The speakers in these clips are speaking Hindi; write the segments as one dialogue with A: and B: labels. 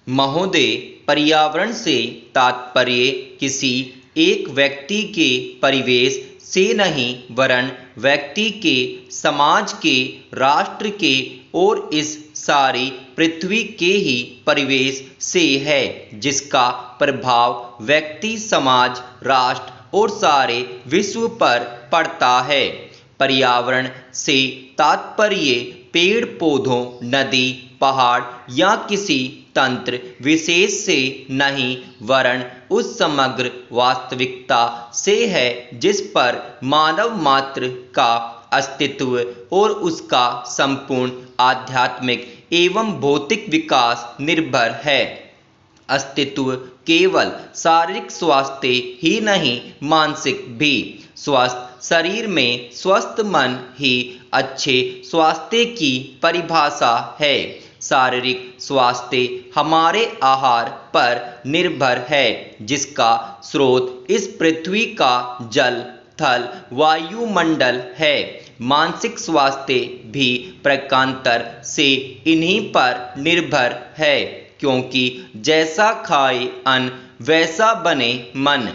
A: महोदय, पर्यावरण से तात्पर्य किसी एक व्यक्ति के परिवेश से नहीं वरन व्यक्ति के, समाज के, राष्ट्र के और इस सारी पृथ्वी के ही परिवेश से है, जिसका प्रभाव व्यक्ति, समाज, राष्ट्र और सारे विश्व पर पड़ता है। पर्यावरण से तात्पर्य पेड़ पौधों, नदी, पहाड़ या किसी तंत्र विशेष से नहीं वरन उस समग्र वास्तविकता से है जिस पर मानव मात्र का अस्तित्व और उसका संपूर्ण आध्यात्मिक एवं भौतिक विकास निर्भर है। अस्तित्व केवल शारीरिक स्वास्थ्य ही नहीं, मानसिक भी। स्वस्थ शरीर में स्वस्थ मन ही अच्छे स्वास्थ्य की परिभाषा है। शारीरिक स्वास्थ्य हमारे आहार पर निर्भर है, जिसका स्रोत इस पृथ्वी का जल, थल, वायुमंडल है। मानसिक स्वास्थ्य भी प्रकारांतर से इन्हीं पर निर्भर है, क्योंकि जैसा खाए अन्न वैसा बने मन।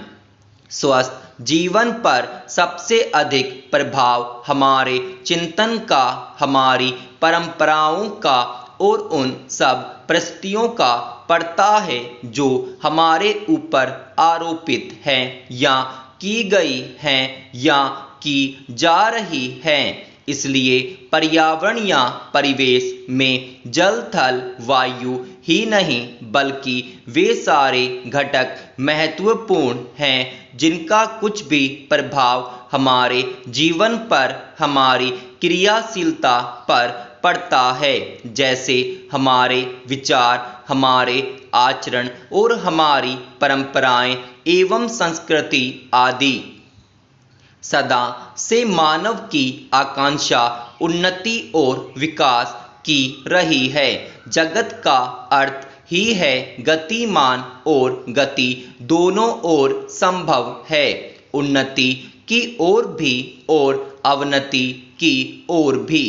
A: स्वस्थ जीवन पर सबसे अधिक प्रभाव हमारे चिंतन का, हमारी परंपराओं का और उन सब परिस्थितियों का पड़ता है जो हमारे ऊपर आरोपित हैं या की गई हैं या की जा रही हैं। इसलिए पर्यावरण या परिवेश में जल, थल, वायु ही नहीं बल्कि वे सारे घटक महत्वपूर्ण हैं जिनका कुछ भी प्रभाव हमारे जीवन पर, हमारी क्रियाशीलता पर पड़ता है, जैसे हमारे विचार, हमारे आचरण और हमारी परंपराएं एवं संस्कृति आदि। सदा से मानव की आकांक्षा उन्नति और विकास की रही है। जगत का अर्थ ही है गतिमान और गति दोनों ओर संभव है। उन्नति की ओर भी और अवनति की ओर भी।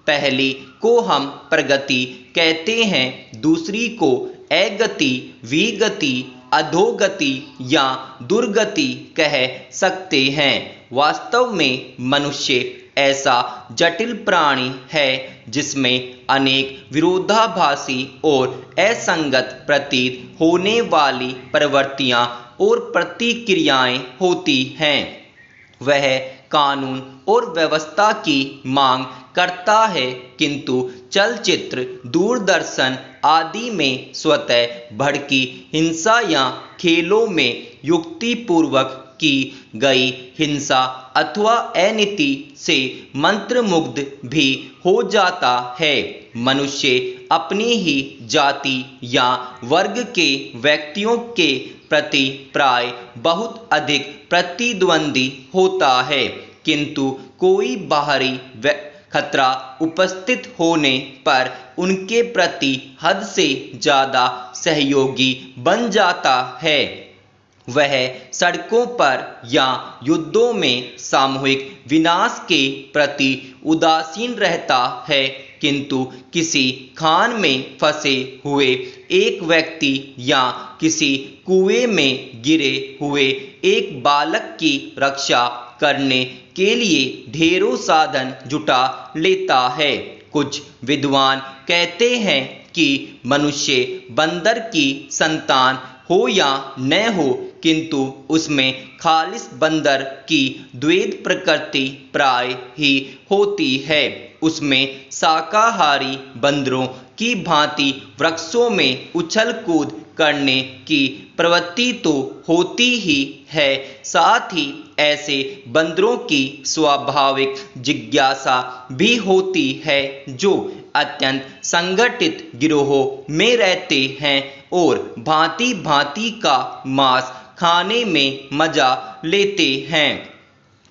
A: पहली को हम प्रगति कहते हैं, दूसरी को अगति, विगति, अधोगति या दुर्गति कह सकते हैं। वास्तव में मनुष्य ऐसा जटिल प्राणी है जिसमें अनेक विरोधाभासी और असंगत प्रतीत होने वाली प्रवृत्तियां और प्रतिक्रियाएं होती हैं। वह कानून और व्यवस्था की मांग करता है, किंतु चलचित्र, दूरदर्शन आदि में स्वतः भड़की हिंसा या खेलों में युक्तिपूर्वक की गई हिंसा अथवा अनीति से मंत्रमुग्ध भी हो जाता है। मनुष्य अपनी ही जाति या वर्ग के व्यक्तियों के प्रति प्राय बहुत अधिक प्रतिद्वंदी होता है, किंतु कोई बाहरी खतरा उपस्थित होने पर उनके प्रति हद से ज़्यादा सहयोगी बन जाता है। वह सड़कों पर या युद्धों में सामूहिक विनाश के प्रति उदासीन रहता है, किंतु किसी खान में फंसे हुए एक व्यक्ति या किसी कुएं में गिरे हुए एक बालक की रक्षा करने के लिए ढेरों साधन जुटा लेता है। कुछ विद्वान कहते हैं कि मनुष्य बंदर की संतान हो या न हो, किंतु उसमें खालिस बंदर की द्वैत प्रकृति प्राय ही होती है। उसमें शाकाहारी बंदरों की भांति वृक्षों में उछल कूद करने की प्रवृत्ति तो होती ही है, साथ ही ऐसे बंदरों की स्वाभाविक जिज्ञासा भी होती है जो अत्यंत संगठित गिरोहों में रहते हैं और भांति भांति का मांस खाने में मजा लेते हैं।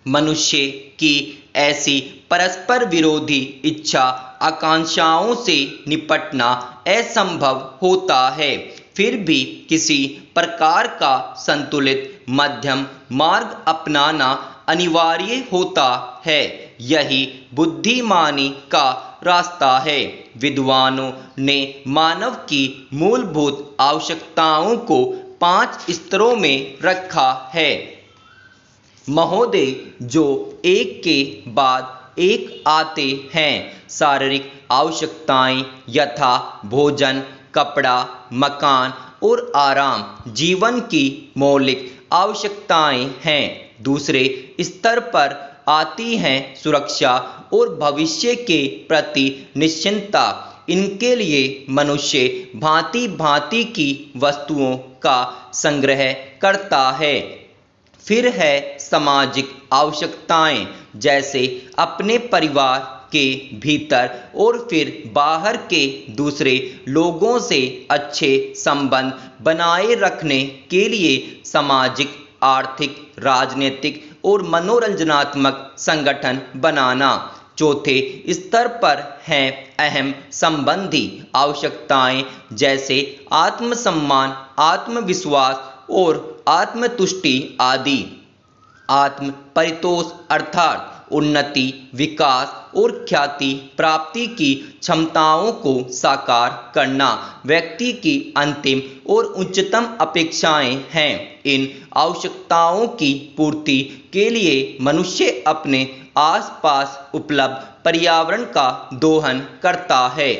A: मनुष्य की ऐसी परस्पर विरोधी इच्छा आकांक्षाओं से निपटना असंभव होता है। फिर भी किसी प्रकार का संतुलित मध्यम मार्ग अपनाना अनिवार्य होता है। यही बुद्धिमानी का रास्ता है। विद्वानों ने मानव की मूलभूत आवश्यकताओं को 5 स्तरों में रखा है महोदय, जो एक के बाद एक आते हैं। शारीरिक आवश्यकताएं यथा भोजन, कपड़ा, मकान और आराम जीवन की मौलिक आवश्यकताएं हैं। दूसरे स्तर पर आती हैं सुरक्षा और भविष्य के प्रति निश्चिंतता। इनके लिए मनुष्य भांति भांति की वस्तुओं का संग्रह करता है। फिर है सामाजिक आवश्यकताएं, जैसे अपने परिवार के भीतर और फिर बाहर के दूसरे लोगों से अच्छे संबंध बनाए रखने के लिए सामाजिक, आर्थिक, राजनीतिक और मनोरंजनात्मक संगठन बनाना। चौथे स्तर पर हैं अहम संबंधी आवश्यकताएं, जैसे आत्मसम्मान, आत्मविश्वास और आत्मतुष्टि आदि। आत्म परितोष अर्थात उन्नति, विकास और ख्याति प्राप्ति की क्षमताओं को साकार करना व्यक्ति की अंतिम और उच्चतम अपेक्षाएं हैं। इन आवश्यकताओं की पूर्ति के लिए मनुष्य अपने आसपास उपलब्ध पर्यावरण का दोहन करता है।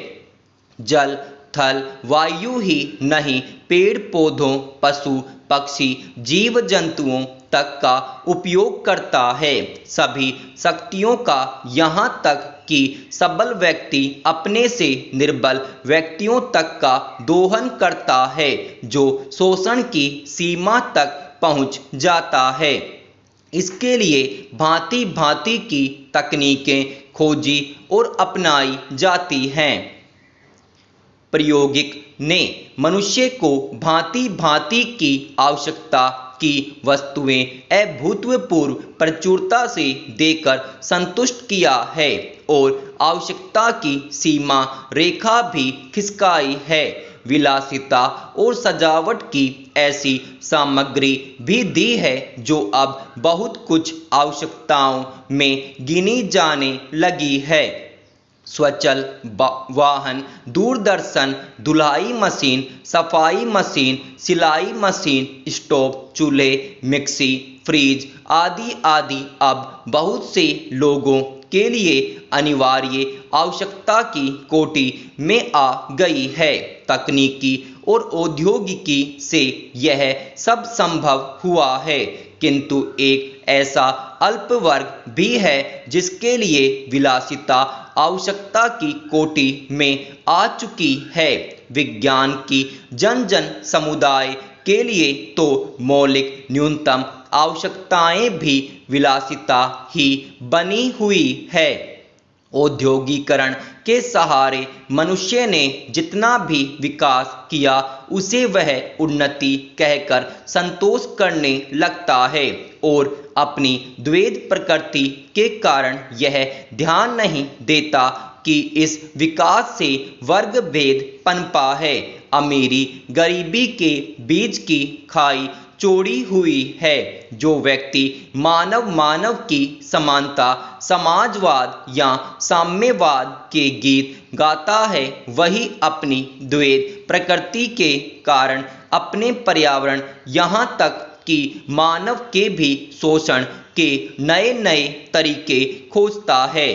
A: जल, थल, वायु ही नहीं, पेड़ पौधों, पशु पक्षी, जीव जंतुओं तक का उपयोग करता है। सभी शक्तियों का, यहाँ तक कि सबल व्यक्ति अपने से निर्बल व्यक्तियों तक का दोहन करता है, जो शोषण की सीमा तक पहुँच जाता है। इसके लिए भांति भांति की तकनीकें खोजी और अपनाई जाती हैं। प्रायोगिक ने मनुष्य को भांति भांति की आवश्यकता की वस्तुएं अभूतपूर्व प्रचुरता से देकर संतुष्ट किया है और आवश्यकता की सीमा रेखा भी खिसकाई है। विलासिता और सजावट की ऐसी सामग्री भी दी है जो अब बहुत कुछ आवश्यकताओं में गिनी जाने लगी है। स्वचल वाहन, दूरदर्शन, धुलाई मशीन, सफाई मशीन, सिलाई मशीन, स्टोव, चूल्हे, मिक्सी, फ्रिज आदि आदि अब बहुत से लोगों के लिए अनिवार्य आवश्यकता की कोटि में आ गई है। तकनीकी और औद्योगिकी से यह सब संभव हुआ है, किंतु एक ऐसा अल्प वर्ग भी है जिसके लिए विलासिता आवश्यकता की कोटि में आ चुकी है। विज्ञान की जन जन समुदाय के लिए तो मौलिक न्यूनतम आवश्यकताएं भी विलासिता ही बनी हुई है। औद्योगिकरण के सहारे मनुष्य ने जितना भी विकास किया उसे वह उन्नति कहकर संतोष करने लगता है और अपनी द्वैध प्रकृति के कारण यह ध्यान नहीं देता कि इस विकास से वर्ग भेद पनपा है। अमीरी गरीबी के बीच की खाई चौड़ी हुई है। जो व्यक्ति मानव की समानता, समाजवाद या साम्यवाद के गीत गाता है, वही अपनी द्वैध प्रकृति के कारण अपने पर्यावरण, यहाँ तक कि मानव के भी शोषण के नए नए तरीके खोजता है।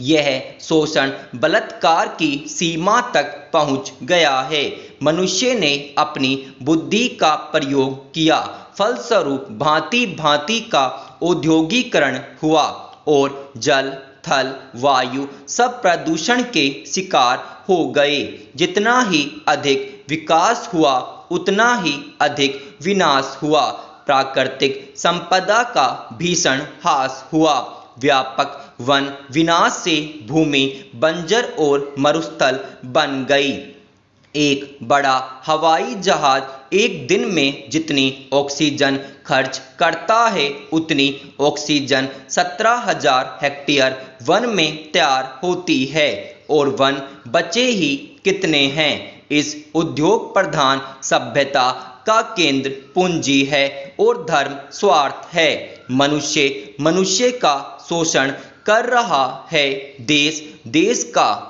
A: यह शोषण बलात्कार की सीमा तक पहुंच गया है। मनुष्य ने अपनी बुद्धि का प्रयोग किया, फलस्वरूप भांति भांति का औद्योगिकरण हुआ और जल, थल, वायु सब प्रदूषण के शिकार हो गए। जितना ही अधिक विकास हुआ उतना ही अधिक विनाश हुआ। प्राकृतिक संपदा का भीषण ह्रास हुआ। व्यापक वन विनाश से भूमि बंजर और मरुस्थल बन गई। एक बड़ा हवाई जहाज एक दिन में जितनी ऑक्सीजन खर्च करता है, उतनी ऑक्सीजन 17,000 हेक्टेयर वन में तैयार होती है, और वन बचे ही कितने हैं। इस उद्योग प्रधान सभ्यता का केंद्र पूंजी है और धर्म स्वार्थ है। मनुष्य का शोषण कर रहा है देश, देश का